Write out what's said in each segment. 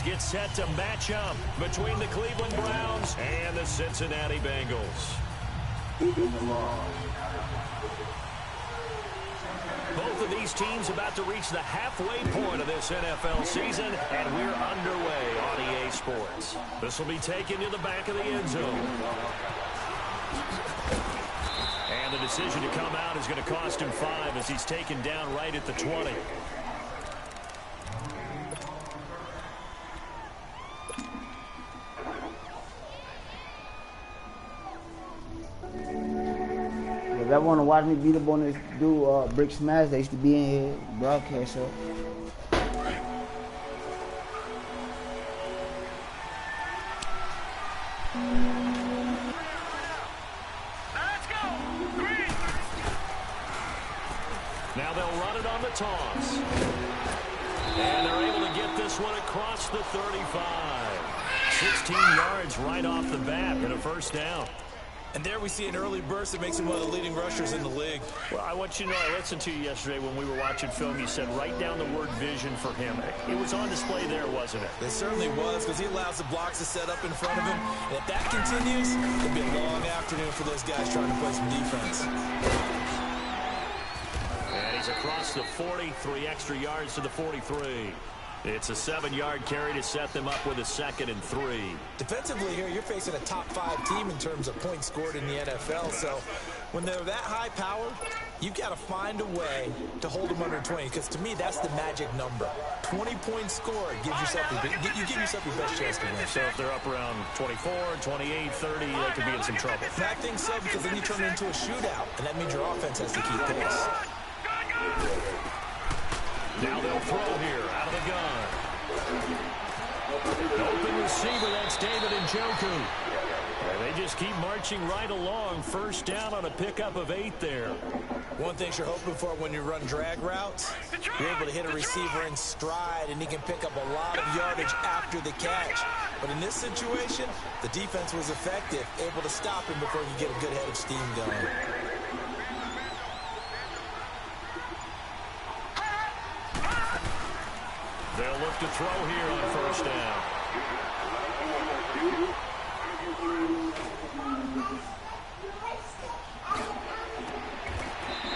get set to match up between the Cleveland Browns and the Cincinnati Bengals. Both of these teams about to reach the halfway point of this NFL season, and we're underway on EA Sports. This will be taken to the back of the end zone. And the decision to come out is going to cost him 5 as he's taken down right at the 20. If y'all want to watch me beat up on this dude, Brick Smash, they used to be in here, broadcast show. Let's go! Now they'll run it on the toss. And they're able to get this one across the 35. 16 yards right off the bat and a first down. And there we see an early burst that makes him one of the leading rushers in the league. Well, I want you to know, I listened to you yesterday when we were watching film. You said write down the word vision for him. It was on display there, wasn't it? It certainly was, because he allows the blocks to set up in front of him. And if that continues, it'll be a long afternoon for those guys trying to play some defense. And he's across the 40, 3 extra yards to the 43. It's a 7-yard carry to set them up with a 2nd and 3. Defensively here, you're facing a top-5 team in terms of points scored in the NFL. So when they're that high-powered, you've got to find a way to hold them under 20. Because to me, that's the magic number. 20 points scored gives yourself you give yourself your best chance to win. So if they're up around 24, 28, 30, they could be in some trouble. And I think so, because then you turn it into a shootout, and that means your offense has to keep pace. Now they'll throw here out of the gun. Open receiver, that's David Njoku. And they just keep marching right along. First down on a pickup of 8 there. One thing you're hoping for when you run drag routes, you're able to hit a receiver in stride, and he can pick up a lot of yardage after the catch. But in this situation, the defense was effective, able to stop him before he could get a good head of steam going. They'll look to throw here on first down.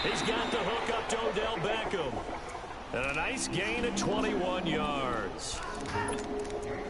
He's got the hook up to Odell Beckham. And a nice gain of 21 yards.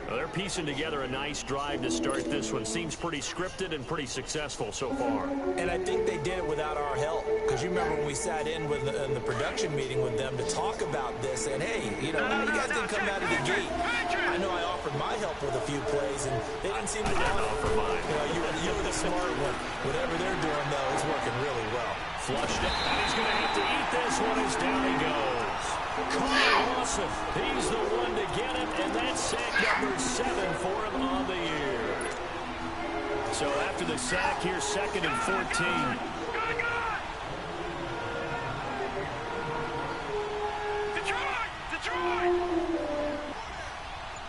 Well, they're piecing together a nice drive to start this one. Seems pretty scripted and pretty successful so far. And I think they did it without our help. Because you remember when we sat in the production meeting with them to talk about this. And, hey, you know, you guys didn't come out of the gate. I know I offered my help with a few plays, and they didn't seem to want to offer mine. You know, you were the smart one. Whatever they're doing, though, is working really well. Flushed it, and he's going to have to eat this one as down he goes. Carl Lawson, he's the one to get it, and that's sack number 7 for him on the year. So after the sack, here's 2nd and 14.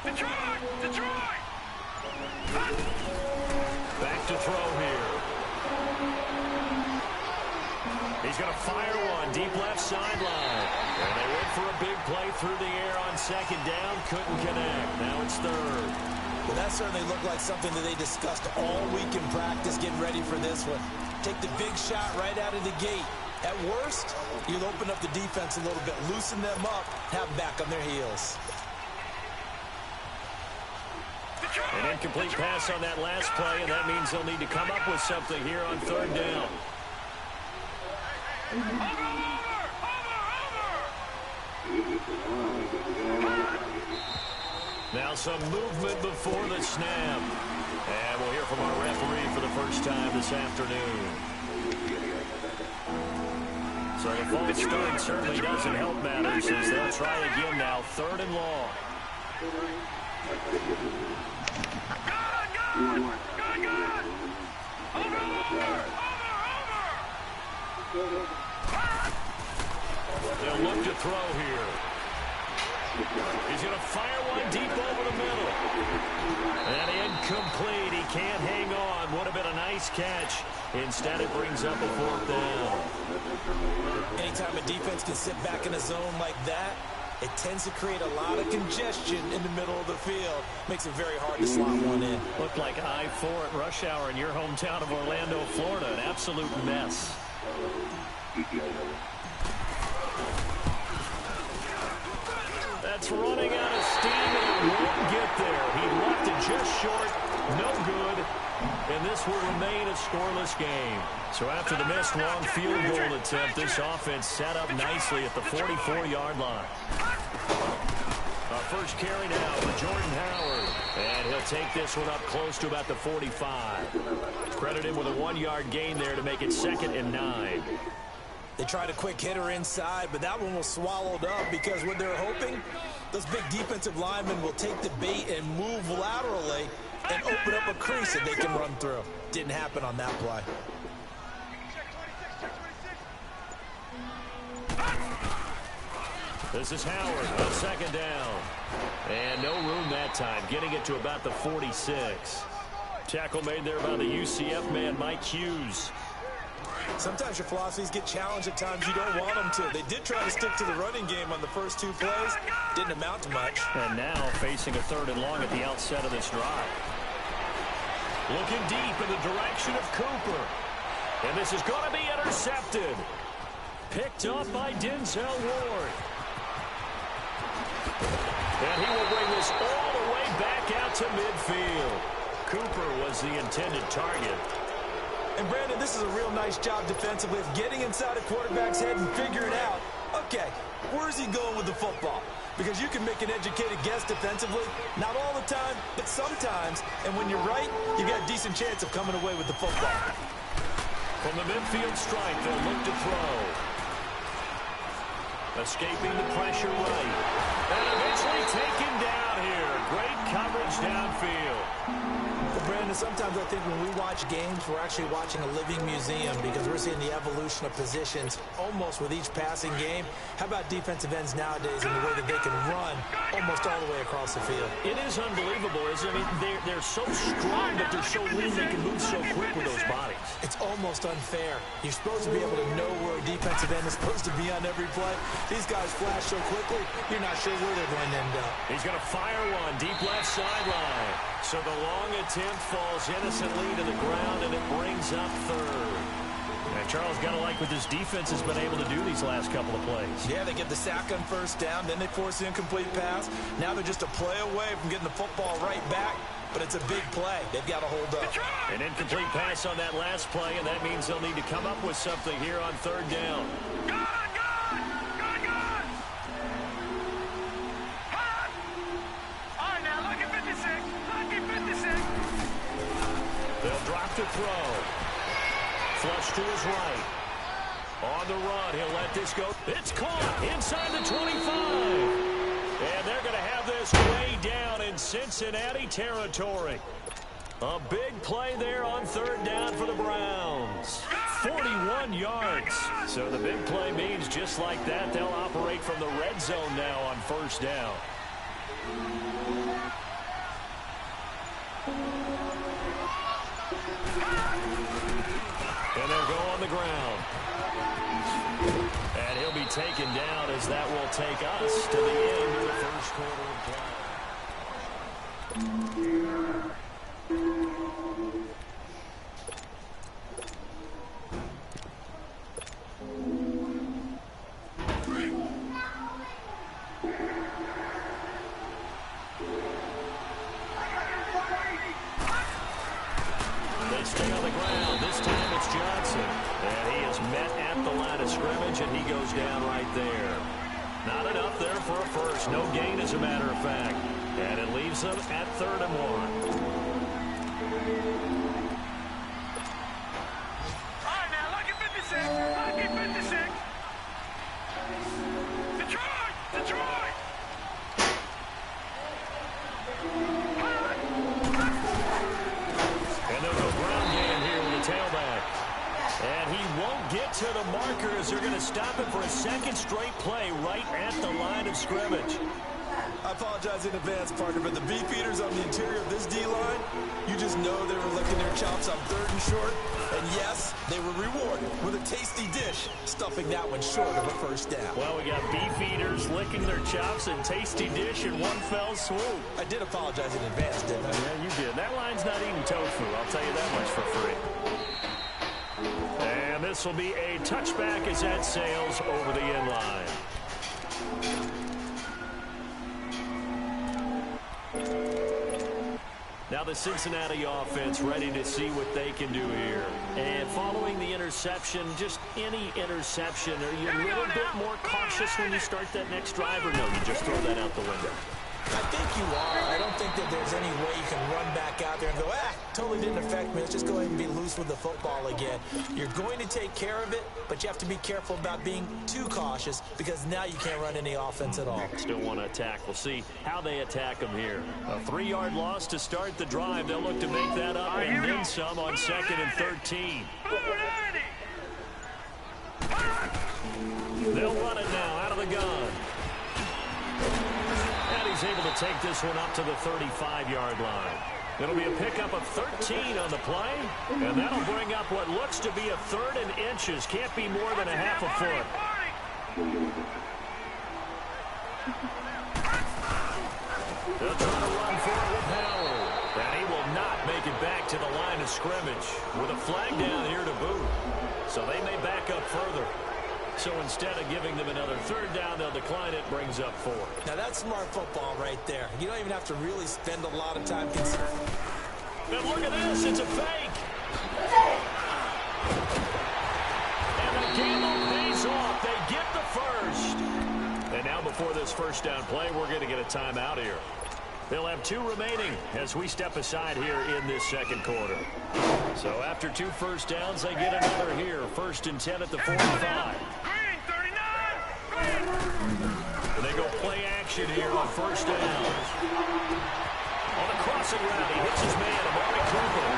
Detroit! Back to throw here. He's going to fire one deep left sideline. And they went for a big play through the air on 2nd down. Couldn't connect. Now it's 3rd. Well, that certainly looked like something that they discussed all week in practice, getting ready for this one. Take the big shot right out of the gate. At worst, you'll open up the defense a little bit, loosen them up, have them back on their heels. An incomplete pass on that last play, and that means they'll need to come up with something here on 3rd down. Now some movement before the snap. And we'll hear from our referee for the first time this afternoon. So the false start certainly doesn't help matters as they'll try again now. 3rd and long. They'll look to throw here. He's going to fire one deep over the middle. And incomplete. He can't hang on. Would have been a nice catch. Instead, it brings up a 4th down. Anytime a defense can sit back in a zone like that, It tends to create a lot of congestion in the middle of the field. Makes it very hard to slot one in. Looked like I-4 at rush hour in your hometown of Orlando, Florida. An absolute mess. That's running out of steam, and it won't get there. He left it just short. No good. And this will remain a scoreless game. So after the missed long field goal attempt, this offense set up nicely at the 44-yard line. Our first carry now for Jordan Howard. And he'll take this one up close to about the 45. Credit him with a 1-yard gain there to make it 2nd and 9. They tried a quick hitter inside, but that one was swallowed up because what they're hoping, those big defensive linemen will take the bait and move laterally and open up a crease that they can run through. Didn't happen on that play. This is Howard on 2nd down. And no room that time, getting it to about the 46. Tackle made there by the UCF man, Mike Hughes. Sometimes your philosophies get challenged at times you don't want them to. They did try to stick to the running game on the first 2 plays. Didn't amount to much. And now facing a 3rd and long at the outset of this drive. Looking deep in the direction of Cooper. And this is going to be intercepted. Picked up by Denzel Ward. And he will bring this all the way back out to midfield. Cooper was the intended target. And Brandon, this is a real nice job defensively of getting inside a quarterback's head and figuring out, okay, where's he going with the football? Because you can make an educated guess defensively, not all the time, but sometimes. And when you're right, you got a decent chance of coming away with the football. From the midfield stripe, they'll look to throw. Escaping the pressure right. And eventually taken down here. Great coverage downfield. Well, Brandon, sometimes I think when we watch games, we're actually watching a living museum because we're seeing the evolution of positions almost with each passing game. How about defensive ends nowadays and the way that they can run almost all the way across the field? It is unbelievable, isn't it? I mean, they're so strong, but they're so lean they can move so quick with those bodies. It's almost unfair. You're supposed to be able to know where a defensive end is supposed to be on every play. These guys flash so quickly, you're not sure where they're going to end up. He's going to fire one deep left sideline. So the long attempt falls innocently to the ground, and it brings up 3rd. And Charles got to like what this defense has been able to do these last couple of plays. Yeah, they get the sack on 1st down, then they force the incomplete pass. Now they're just a play away from getting the football right back, but it's a big play. They've got to hold up. An incomplete pass on that last play, and that means they'll need to come up with something here on 3rd down. They'll drop to throw. Flush to his right. On the run, he'll let this go. It's caught inside the 25. And they're going to have this way down in Cincinnati territory. A big play there on 3rd down for the Browns. 41 yards. So the big play means just like that, they'll operate from the red zone now on 1st down. And they'll go on the ground. And he'll be taken down as that will take us to the end of the 1st quarter of play. They stay on the ground. This time it's Johnson. And he is met at the line of scrimmage, and he goes down right there. Not enough there for a first. No gain, as a matter of fact. And it leaves them at 3rd and 1. To the markers, they're going to stop it for a 2nd straight play right at the line of scrimmage. I apologize in advance, partner, but the beefeaters on the interior of this D-line, you just know they were licking their chops on 3rd and short. And yes, they were rewarded with a tasty dish, stuffing that one short of a first down. Well, we got beefeaters licking their chops and tasty dish in one fell swoop. I did apologize in advance, didn't I? Yeah, you did. That line's not eating tofu, I'll tell you that much for free. And this will be a touchback as that sails over the end line. Now the Cincinnati offense ready to see what they can do here. And following the interception, just any interception, are you a little bit more cautious when you start that next drive, or no, you just throw that out the window? I think you are. I don't think that there's any way you can run back out there and go, totally didn't affect me. Let's just go ahead and be loose with the football again. You're going to take care of it, but you have to be careful about being too cautious because now you can't run any offense at all. Still want to attack. We'll see how they attack them here. A 3-yard loss to start the drive. They'll look to make that up and then some on 2nd and 13. They'll run it now out of the gun. And he's able to take this one up to the 35-yard line. It'll be a pickup of 13 on the play, and that'll bring up what looks to be a 3rd and inches. Can't be more than a half a foot. They'll try to run for it with Howard. And he will not make it back to the line of scrimmage with a flag down here to boot. So they may back up further. So instead of giving them another 3rd down, they'll decline it, brings up 4. Now that's smart football right there. You don't even have to really spend a lot of time considering. And look at this, it's a fake. And the gamble pays off. They get the first. And now before this first down play, we're going to get a timeout here. They'll have 2 remaining as we step aside here in this 2nd quarter. So after 2 first downs, they get another here. 1st and 10 at the 45. And they go play action here on 1st down. On the crossing route, he hits his man, Amari Cooper.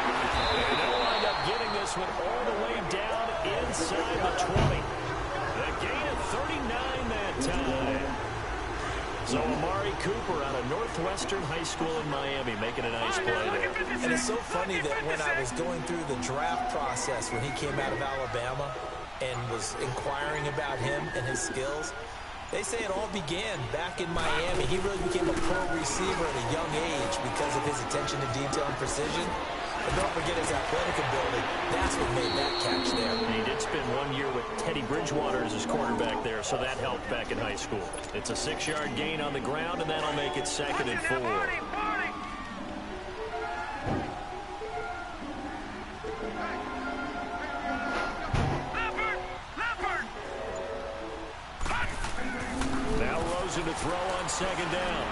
And they'll wind up getting this one all the way down inside the 20. The gain of 39 that time. So Amari Cooper out of Northwestern High School in Miami making a nice play there. And it's so funny that when I was going through the draft process when he came out of Alabama and was inquiring about him and his skills, they say it all began back in Miami. He really became a pro receiver at a young age because of his attention to detail and precision. But don't forget his athletic ability. That's what made that catch there. He did spend 1 year with Teddy Bridgewater as his quarterback there, so that helped back in high school. It's a 6-yard gain on the ground, and that'll make it 2nd and 4. Now Rosen to throw on 2nd down.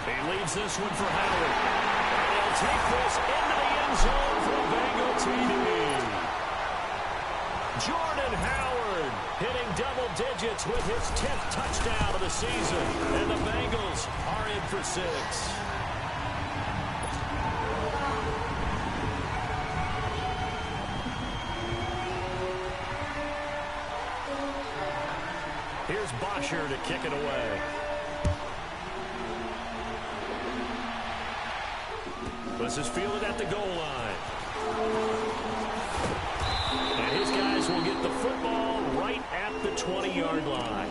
He leaves this one for Howard. And he'll take this into the end zone for a Bengal TD. Jordan Howard hitting double digits with his 10th touchdown of the season. And the Bengals are in for 6. Here's Bosher to kick it away. This is fielded at the goal line. And his guys will get the football right at the 20-yard line.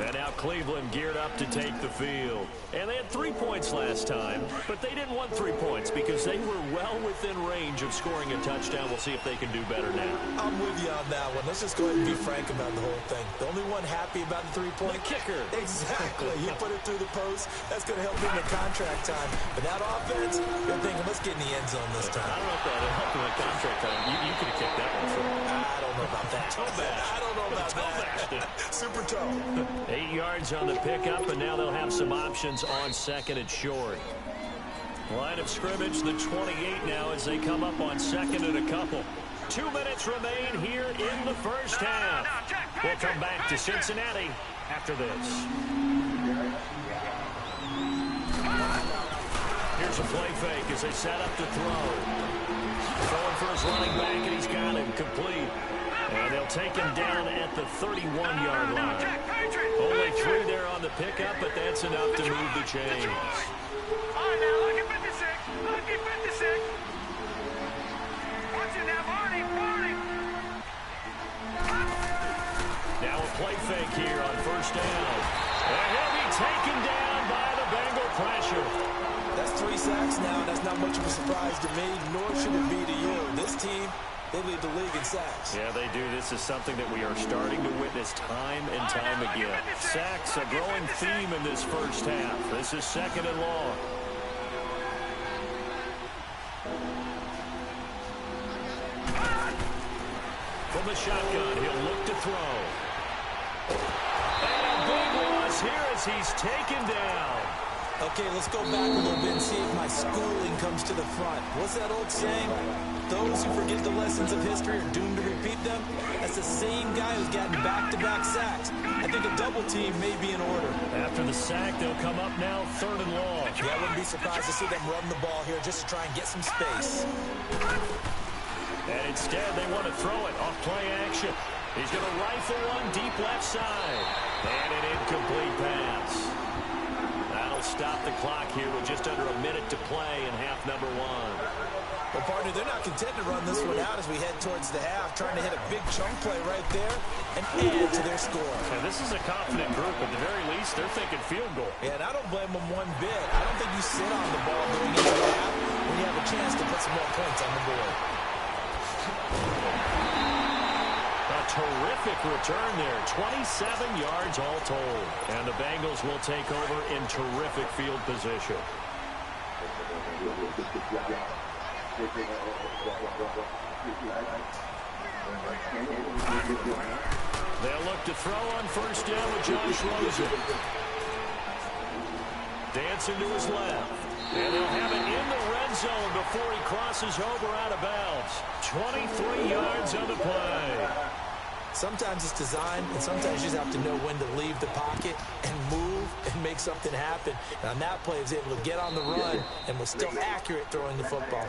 And now Cleveland geared up to take the field. And they had 3 points last time, but they didn't want 3 points because they were well within range of scoring a touchdown. We'll see if they can do better now. I'm with you on that one. Let's just go ahead and be frank about the whole thing. The only one happy about the 3-point kicker. Exactly. He put it through the post. That's going to help him in contract time. But that offense, they're thinking, let's get in the end zone this time. I don't know if that helped him in contract time. You could have kicked that one for him. I don't know about that. I don't know about that. Super toe. 8 yards on the pickup, and now they'll have some options on 2nd and short. Line of scrimmage, the 28 now as they come up on 2nd and a couple. 2 minutes remain here in the first half. We'll come back to Cincinnati after this. Here's a play fake as they set up to throw. Throwing for his running back, and he's got him complete. And they'll take him down at the 31-yard line. Only 3 there on the pickup, but that's enough to move the chains. All right, now look at 56. Look at 56. Watch it now, Barney. Now a play fake here on first down. And he'll be taken down by the Bengal pressure. That's 3 sacks now. That's not much of a surprise to me, nor should it be to you. This team, they lead the league in sacks. Yeah, they do. This is something that we are starting to witness time and time again. Sacks, a growing theme in this first half. This is 2nd and long. From the shotgun, he'll look to throw. And a big loss here as he's taken down. Okay, let's go back a little bit and see if my schooling comes to the front. What's that old saying? Those who forget the lessons of history are doomed to repeat them. That's the same guy who's gotten back-to-back sacks. I think a double team may be in order. After the sack, they'll come up now 3rd and long. Yeah, I wouldn't be surprised to see them run the ball here just to try and get some space. And instead, they want to throw it off play action. He's going to rifle one deep left side. And an incomplete pass. That'll stop the clock here with just under a minute to play in half number 1. Well, partner, they're not content to run this one out as we head towards the half, trying to hit a big chunk play right there and add to their score. And this is a confident group. At the very least, they're thinking field goal. Yeah, and I don't blame them one bit. I don't think you sit on the ball going into the half when you have a chance to put some more points on the board. A terrific return there. 27 yards all told. And the Bengals will take over in terrific field position. They'll look to throw on first down with Josh Rosen. Dancing to his left. And they'll have it in the red zone before he crosses over out of bounds. 23 yards on the play. Sometimes it's design, and sometimes you just have to know when to leave the pocket and move and make something happen. And on that play, he was able to get on the run and was still accurate throwing the football.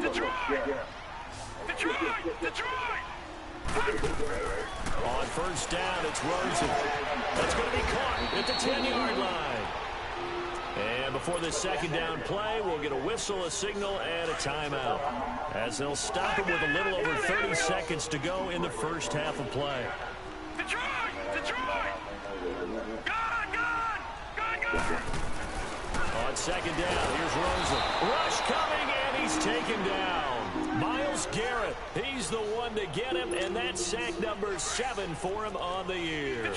Detroit! On first down, it's Rosen. That's going to be caught at the 10-yard line. And before this second down play, we'll get a whistle, a signal, and a timeout, as they'll stop him with a little over 30 seconds to go in the first half of play. Detroit! Gone! On second down, here's Rosen. Rush coming, and he's taken down. Myles Garrett, he's the one to get him, and that's sack number 7 for him on the year. And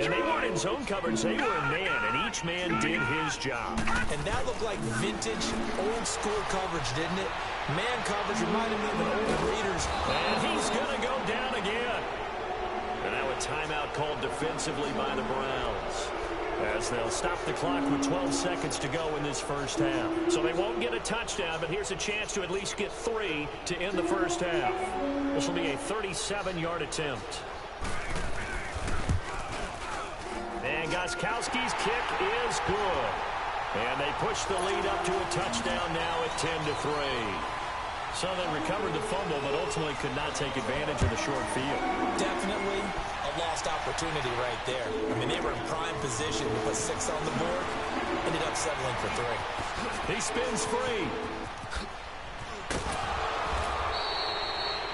they weren't in zone coverage, they were in man, and each man did his job. And that looked like vintage, old-school coverage, didn't it? Man coverage reminded me of an old Raiders. And he's going to go down again. And now a timeout called defensively by the Browns, as they'll stop the clock with 12 seconds to go in this first half. So they won't get a touchdown, but here's a chance to at least get 3 to end the first half. This will be a 37-yard attempt. And Gostkowski's kick is good. And they push the lead up to a touchdown now at 10-3. So they recovered the fumble, but ultimately could not take advantage of the short field. Definitely a lost opportunity right there. I mean, they were in prime position to put 6 on the board. Ended up settling for 3. He spins free.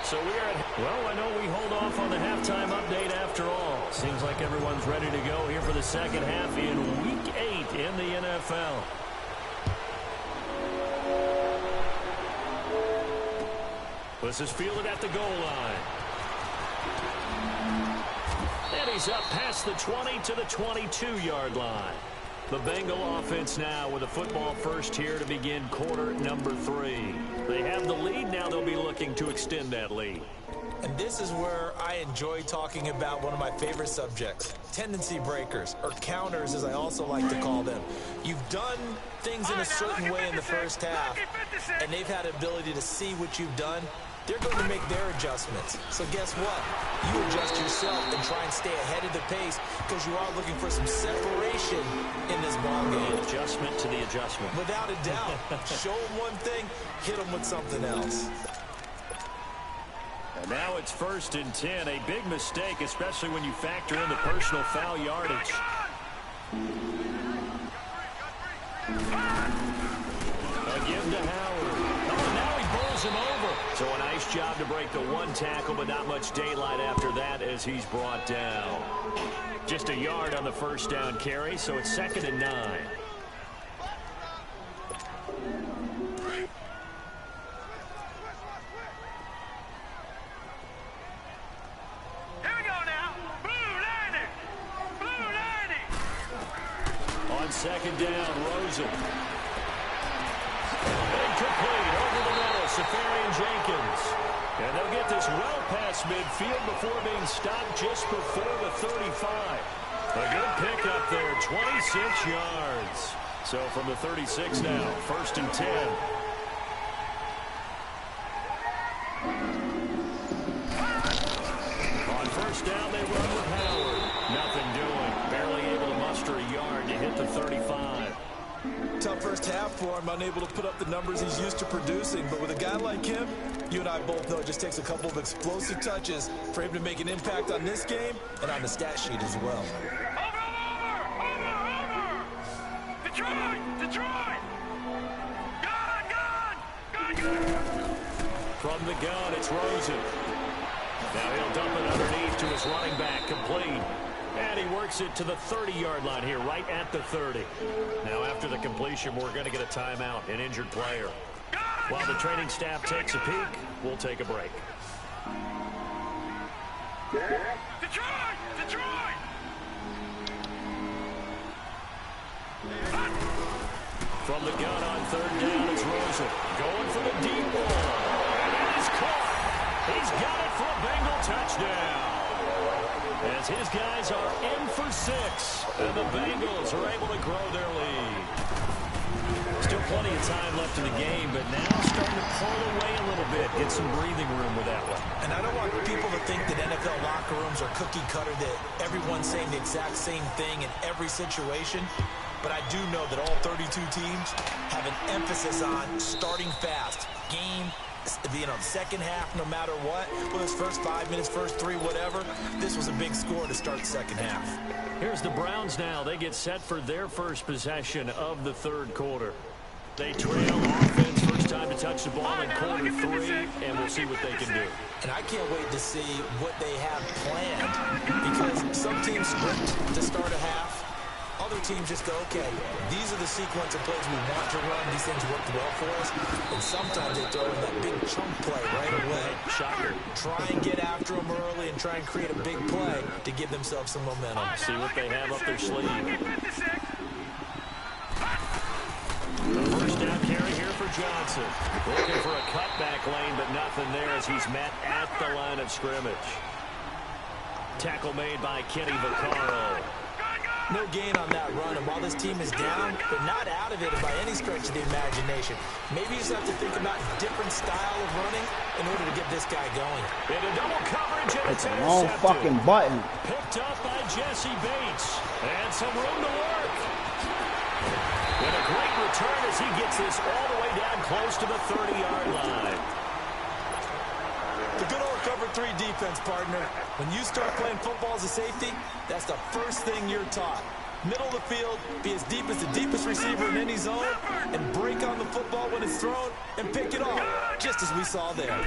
So we are at, well, I know we hold off on the halftime update after all. Seems like everyone's ready to go here for the second half in Week 8 in the NFL. This is fielded at the goal line. And he's up past the 20 to the 22-yard line. The Bengal offense now with a football first here to begin quarter number 3. They have the lead. Now they'll be looking to extend that lead. And this is where I enjoy talking about one of my favorite subjects, tendency breakers, or counters as I also like to call them. You've done things in a certain way in the first half, and they've had the ability to see what you've done they're going to make their adjustments. So guess what? You adjust yourself and try and stay ahead of the pace because you are looking for some separation in this ball game. Adjustment to the adjustment. Without a doubt. Show them one thing, hit them with something else. And now it's 1st and 10. A big mistake, especially when you factor in the personal foul yardage. A give to Howard. Oh, now he bowls him over. So a nice job to break the one tackle, but not much daylight after that as he's brought down. Just a yard on the first down carry, so it's 2nd and 9. On 2nd down, Rosen. Incomplete over the middle, Safarian-Jenkins. And they'll get this well past midfield before being stopped just before the 35. A good pickup there, 26 yards. So from the 36 now, 1st and 10. On 1st down, they run with Howard. Nothing doing. Barely able to muster a yard to hit the 35. Tough first half for him, unable to put up the numbers he's used to producing. But with a guy like him, you and I both know it just takes a couple of explosive touches for him to make an impact on this game and on the stat sheet as well. Over! Detroit! Gone! From the gun, it's Rosen. Now he'll dump it underneath to his running back, complete. And he works it to the 30-yard line here, right at the 30. Now after the completion, we're going to get a timeout, an injured player. While the training staff takes a peek, we'll take a break. Detroit! From the gun on 3rd down, it's Rosen. Going for the deep ball. And it is caught. He's got it for a Bengal touchdown. As his guys are in for 6, and the Bengals are able to grow their lead. Still plenty of time left in the game, but now starting to pull away a little bit, get some breathing room with that one. And I don't want people to think that NFL locker rooms are cookie cutter, that everyone's saying the exact same thing in every situation. But I do know that all 32 teams have an emphasis on starting fast. Game, the second half, no matter what, whether it's first 5 minutes, first 3, whatever, this was a big score to start the second half. Here's the Browns now. They get set for their first possession of the 3rd quarter. They trail offense, first time to touch the ball in quarter 3, and we'll see what they can do. And I can't wait to see what they have planned, because some teams script to start a half. Other teams just go, okay, these are the sequence of plays we want to run. These things worked well for us. And sometimes they throw in that big chunk play right away. Shocker. Try and get after them early and try and create a big play to give themselves some momentum. See what they have up their sleeve. The first down carry here for Johnson. Looking for a cutback lane, but nothing there as he's met at the line of scrimmage. Tackle made by Kenny Vaccaro. No gain on that run, and while this team is down, they're not out of it by any stretch of the imagination. Maybe you just have to think about a different style of running in order to get this guy going. Into double coverage, and it's a long fucking button. Picked up by Jesse Bates. And some room to work. And a great return as he gets this all the way down close to the 30-yard line. The good old cover 3 defense, partner. When you start playing football as a safety, that's the first thing you're taught. Middle of the field, be as deep as the deepest receiver in any zone, and break on the football when it's thrown, and pick it off, just as we saw there.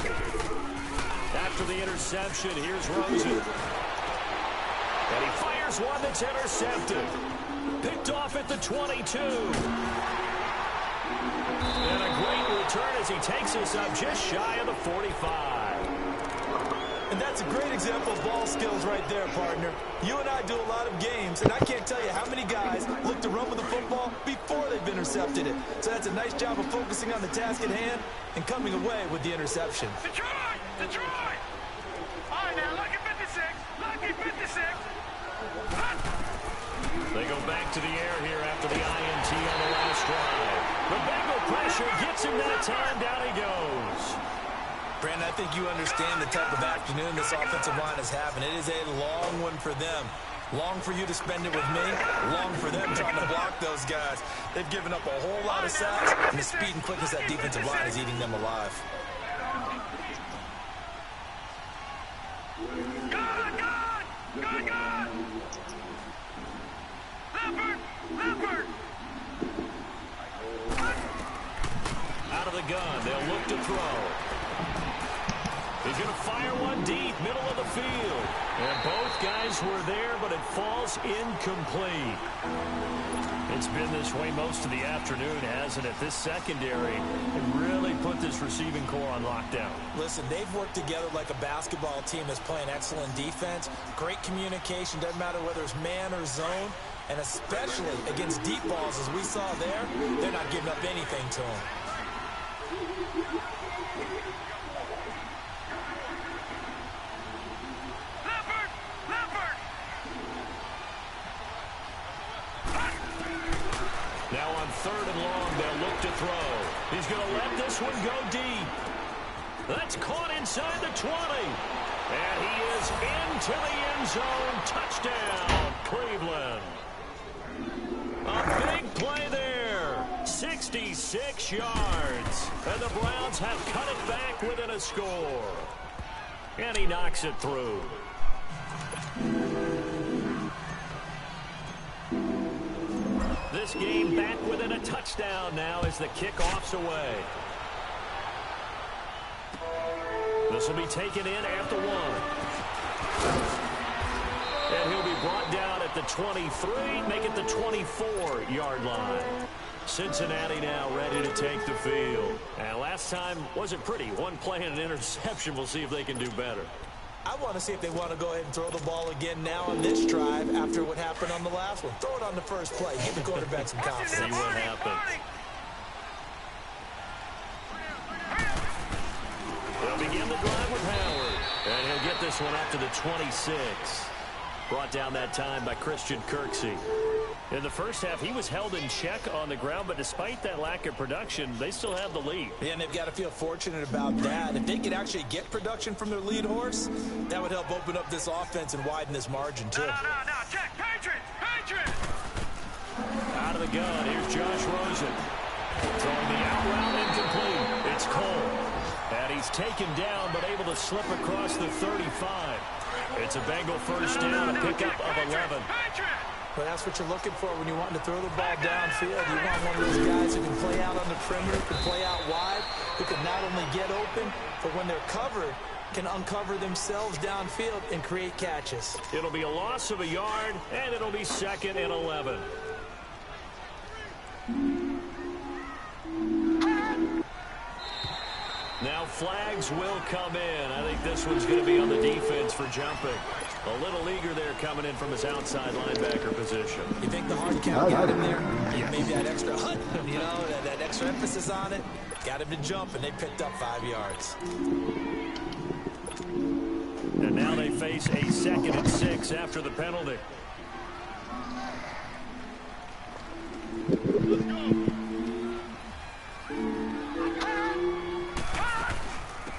After the interception, here's Rosen. And he fires one that's intercepted. Picked off at the 22. And a great return as he takes us up just shy of the 45. And that's a great example of ball skills right there, partner. You and I do a lot of games, and I can't tell you how many guys look to run with the football before they've intercepted it. So that's a nice job of focusing on the task at hand and coming away with the interception. Detroit! All right, now, lucky 56. Lucky 56. They go back to the air here after the INT on the last drive. The Bengal pressure gets him that time. Down he goes. Brandon, I think you understand the type of afternoon this offensive line is having. It is a long one for them. Long for you to spend it with me. Long for them trying to block those guys. They've given up a whole lot of sacks, and the speed and quickness of that defensive line is eating them alive. Good! Leopard! Out of the gun, they'll look to throw. He's going to fire one deep, middle of the field. And both guys were there, but it falls incomplete. It's been this way most of the afternoon, hasn't it? This secondary really put this receiving core on lockdown. Listen, they've worked together like a basketball team that's playing excellent defense. Great communication, doesn't matter whether it's man or zone. And especially against deep balls, as we saw there, they're not giving up anything to them. Now on 3rd and long, they'll look to throw. He's going to let this one go deep. That's caught inside the 20. And he is into the end zone. Touchdown, Cleveland. A big play there. 66 yards. And the Browns have cut it back within a score. And he knocks it through. This game back within a touchdown now as the kickoff's away. This will be taken in after 1. And he'll be brought down at the 23, make it the 24-yard line. Cincinnati now ready to take the field. And last time wasn't pretty. One play and an interception. We'll see if they can do better. I want to see if they want to go ahead and throw the ball again now on this drive after what happened on the last one. Throw it on the first play. Give the quarterback some confidence. See what happens. They'll begin the drive with Howard. And he'll get this one up to the 26. Brought down that time by Christian Kirksey. In the first half, he was held in check on the ground, but despite that lack of production, they still have the lead. Yeah, and they've got to feel fortunate about that. If they could actually get production from their lead horse, that would help open up this offense and widen this margin, too. No, check. Patriots! Out of the gun, here's Josh Rosen. Throwing the out route incomplete. It's Cole. And he's taken down, but able to slip across the 35. It's a Bengal first down, a pickup of 11. Well, that's what you're looking for when you're wanting to throw the ball downfield. You want one of those guys who can play out on the perimeter, can play out wide, who can not only get open, but when they're covered, can uncover themselves downfield and create catches. It'll be a loss of a yard, and it'll be 2nd and 11. Now flags will come in. I think this one's going to be on the defense for jumping. A little eager there coming in from his outside linebacker position. You think the hard count got him there? Maybe that extra hut, that extra emphasis on it, got him to jump, and they picked up 5 yards. And now they face a 2nd and 6 after the penalty. Let's go.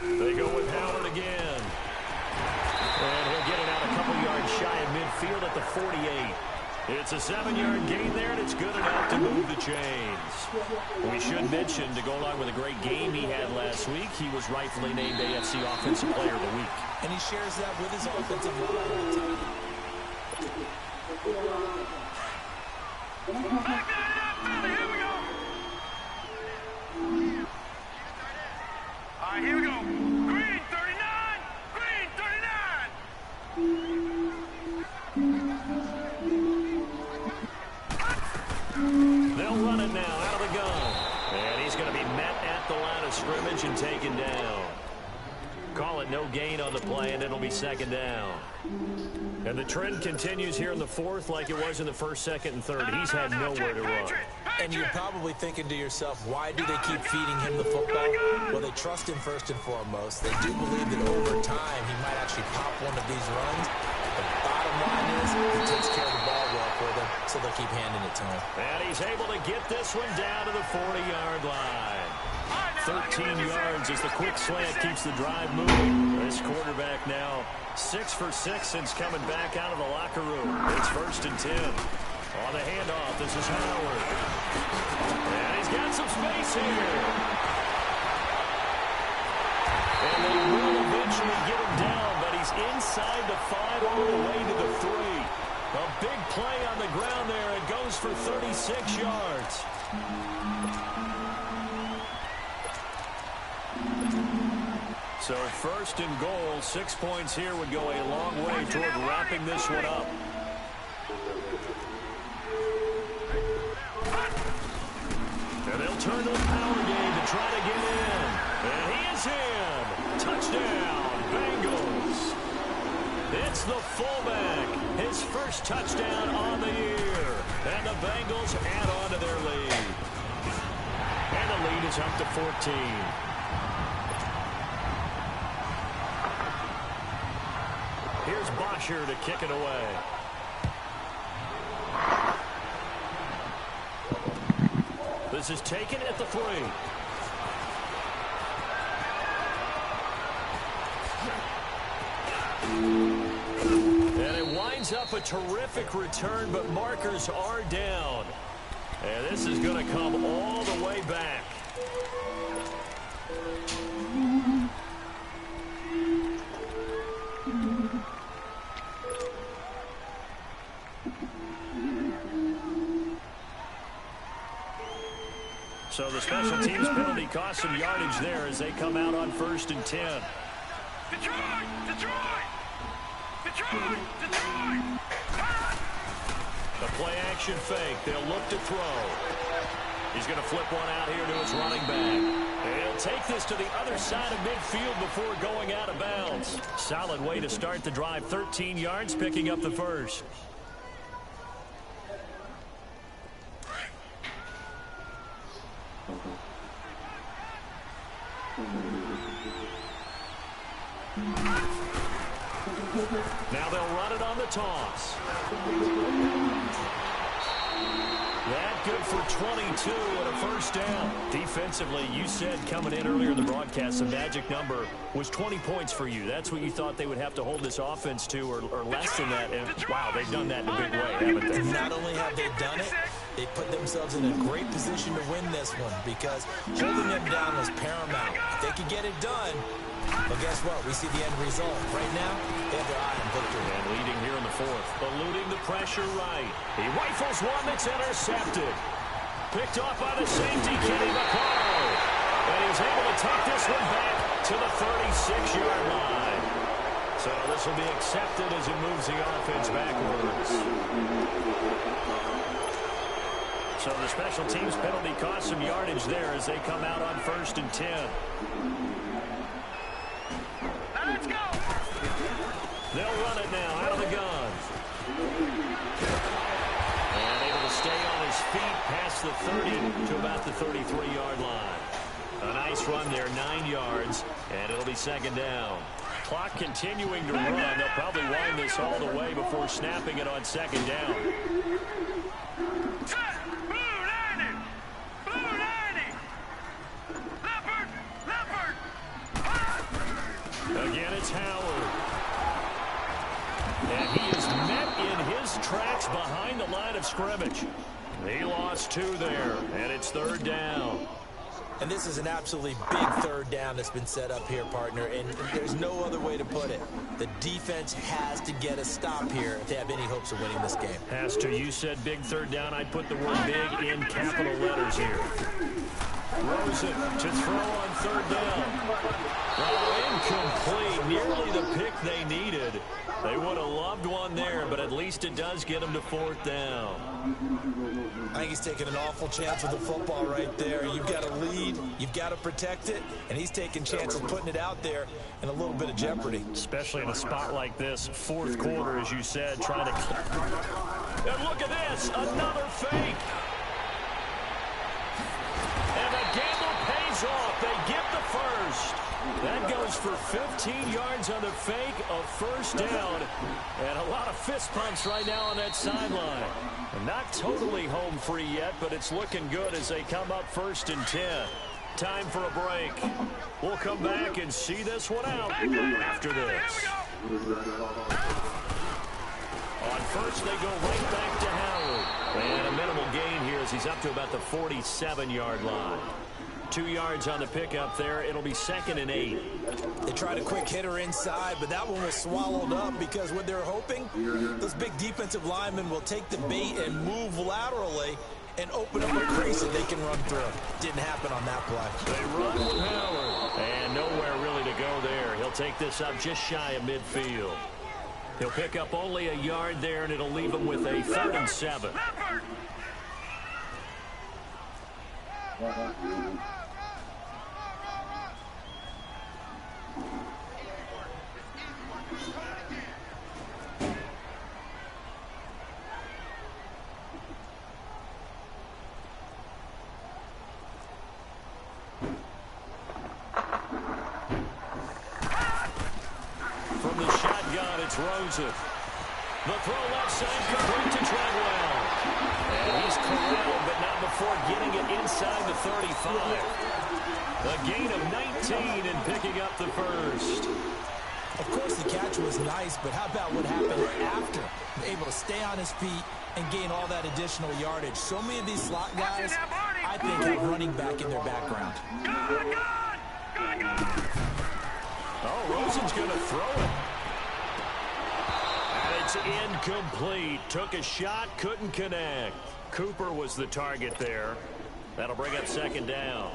They go with Howard again. And he'll get it out a couple yards shy of midfield at the 48. It's a 7-yard gain there, and it's good enough to move the chains. We should mention, to go along with a great game he had last week, he was rightfully named AFC Offensive Player of the Week. And he shares that with his offensive line. Here we go. All right, here we go. Green 39. Green 39. They'll run it now out of the gun. And he's going to be met at the line of scrimmage and taken down. Call it no gain on the play, and it'll be 2nd down. And the trend continues here in the 4th like it was in the 1st, 2nd, and 3rd. He's had nowhere to run. And you're probably thinking to yourself, why do they keep feeding him the football? Well, they trust him first and foremost. They do believe that over time he might actually pop one of these runs. The bottom line is he takes care of the ball well for them, so they'll keep handing it to him. And he's able to get this one down to the 40-yard line. 13 yards as the quick slant keeps the drive moving. This quarterback now 6 for 6 since coming back out of the locker room. It's 1st and 10. On the handoff, this is Howard. And he's got some space here. And they will eventually get him down, but he's inside the 5 all the way to the 3. A big play on the ground there. It goes for 36 yards. So 1st and goal, 6 points here would go a long way toward wrapping this one up. And they'll turn to the power game to try to get in. And he is in. Touchdown, Bengals. It's the fullback. His first touchdown on the year. And the Bengals add on to their lead. And the lead is up to 14. Here's Bosher to kick it away. This is taken at the 3. And it winds up a terrific return, but markers are down. And this is going to come all the way back. So the special teams penalty costs some yardage there as they come out on 1st and 10. Detroit! Detroit! Detroit! Detroit! The play action fake. They'll look to throw. He's going to flip one out here to his running back. And he'll take this to the other side of midfield before going out of bounds. Solid way to start the drive. 13 yards, picking up the first. Now they'll run it on the toss. That good for 22 and a first down. Defensively, you said coming in earlier in the broadcast, the magic number was 20 points for you. That's what you thought they would have to hold this offense to, or less than that. And wow, they've done that in a big way, haven't they? Not only have they done it, they put themselves in a great position to win this one because holding them down was paramount. If they could get it done, but guess what? We see the end result. Right now, they have their eye on victory. And leading here in the 4th. Eluding the pressure right. He rifles one that's intercepted. Picked off by the safety, Kenny McCall. And he's able to take this one back to the 36-yard line. So this will be accepted as he moves the offense backwards. So the special teams penalty costs some yardage there as they come out on 1st and 10. Let's go! They'll run it now out of the gun. And able to stay on his feet past the 30 to about the 33-yard line. A nice run there, 9 yards, and it'll be 2nd down. Clock continuing to run. They'll probably wind this all the way before snapping it on 2nd down. Blue 90! Blue 90! Leopard! Leopard! Again, it's Howard. And he is met in his tracks behind the line of scrimmage. He lost 2 there, and it's 3rd down. And this is an absolutely big 3rd down that's been set up here, partner, and there's no other way to put it. The defense has to get a stop here if they have any hopes of winning this game. Has to. You said big 3rd down. I'd put the word big in capital letters here. Rosen to throw on 3rd down. Oh, incomplete. Nearly the pick they needed. They would have loved one there, but at least it does get them to 4th down. I think he's taking an awful chance with the football right there. You've got to lead, you've got to protect it, and he's taking chances putting it out there in a little bit of jeopardy. Especially in a spot like this, 4th quarter, as you said, trying to... And look at this, another fake. And the gamble pays off. They get the first. That goes for 15 yards on the fake, a 1st down, and a lot of fist pumps right now on that sideline. Not totally home free yet, but it's looking good as they come up 1st and 10. Time for a break. We'll come back and see this one out after this. On first, they go right back to Howard. And a minimal gain here as he's up to about the 47-yard line. 2 yards on the pickup there. It'll be 2nd and 8. They tried a quick hitter inside, but that one was swallowed up because what they're hoping, those big defensive linemen will take the bait and move laterally and open up a crease that they can run through. Didn't happen on that play. They run with Howard. And nowhere really to go there. He'll take this up just shy of midfield. He'll pick up only a yard there, and it'll leave him with a 3rd and 7. From the shotgun, it's Rosen. The throw left side complete to Treadwell. And he's corralled, but not before getting it inside the 35. A gain of 19 and picking up the first. Of course, the catch was nice, but how about what happened after? Able to stay on his feet and gain all that additional yardage. So many of these slot guys, I think, have running back in their background. Oh, Rosen's going to throw it. And it's incomplete. Took a shot, couldn't connect. Cooper was the target there. That'll bring up 2nd down.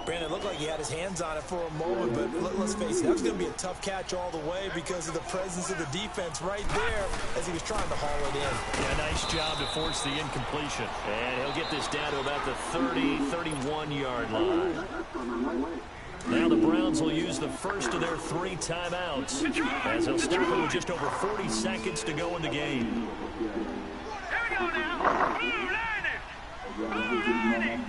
Brandon, it looked like he had his hands on it for a moment, but let's face it, that was going to be a tough catch all the way because of the presence of the defense right there as he was trying to haul it in. Yeah, nice job to force the incompletion. And he'll get this down to about the 30, 31-yard line. Now the Browns will use the first of their 3 timeouts as they'll stop it with just over 40 seconds to go in the game. Here we go now. Blue Lightning.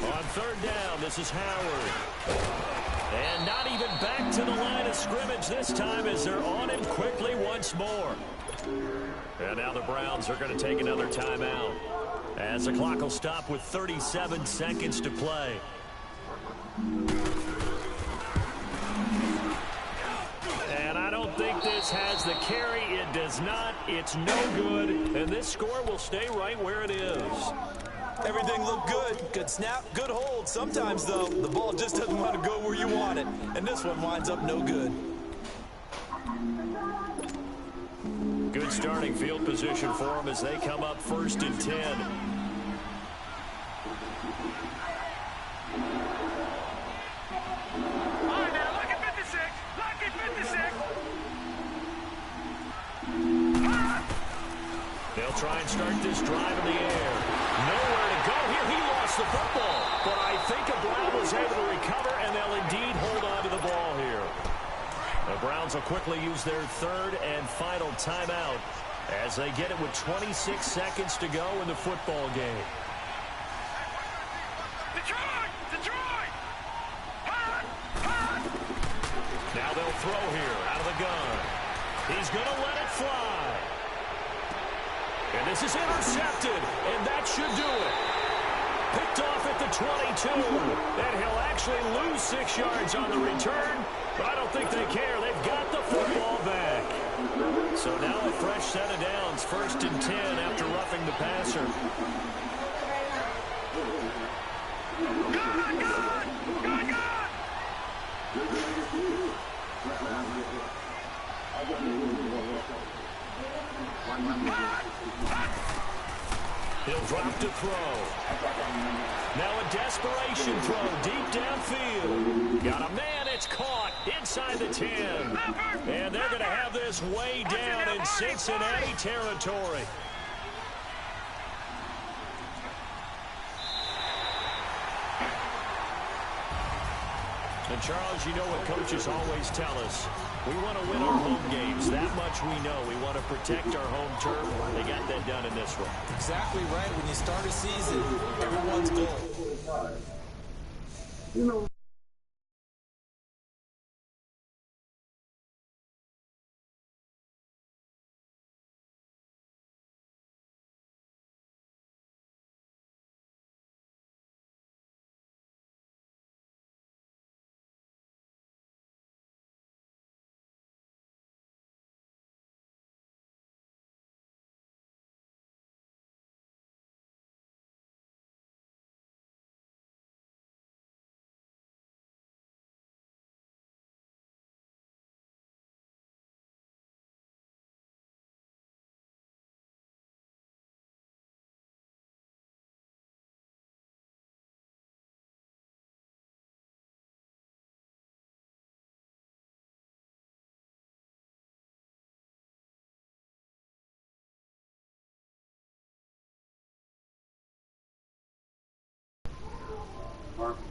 On 3rd down, this is Howard. And not even back to the line of scrimmage this time as they're on him quickly once more. And now the Browns are going to take another timeout as the clock will stop with 37 seconds to play. And I don't think this has the carry. It does not. It's no good. And this score will stay right where it is. Everything looked good. Good snap, good hold. Sometimes, though, the ball just doesn't want to go where you want it. And this one winds up no good. Good starting field position for them as they come up 1st and 10. They'll try and start this drive in the air. Nowhere to go here. He lost the football. But I think Brown was able to recover, and they'll indeed hold on to the ball here. The Browns will quickly use their 3rd and final timeout as they get it with 26 seconds to go in the football game. Detroit! Now they'll throw here out of the gun. He's going to let it fly. And this is intercepted, and that should do it. Picked off at the 22, and he'll actually lose 6 yards on the return, but I don't think they care. They've got the football back. So now a fresh set of downs, 1st and 10 after roughing the passer. He'll drop to throw. Now a desperation throw deep downfield. Got a man, it's caught inside the 10. And they're going to have this way down in Cincinnati territory. And Charles, you know what coaches always tell us. We want to win our home games. That much we know. We want to protect our home turf. They got that done in this one. Exactly right. When you start a season, everyone's goal. Mm-hmm.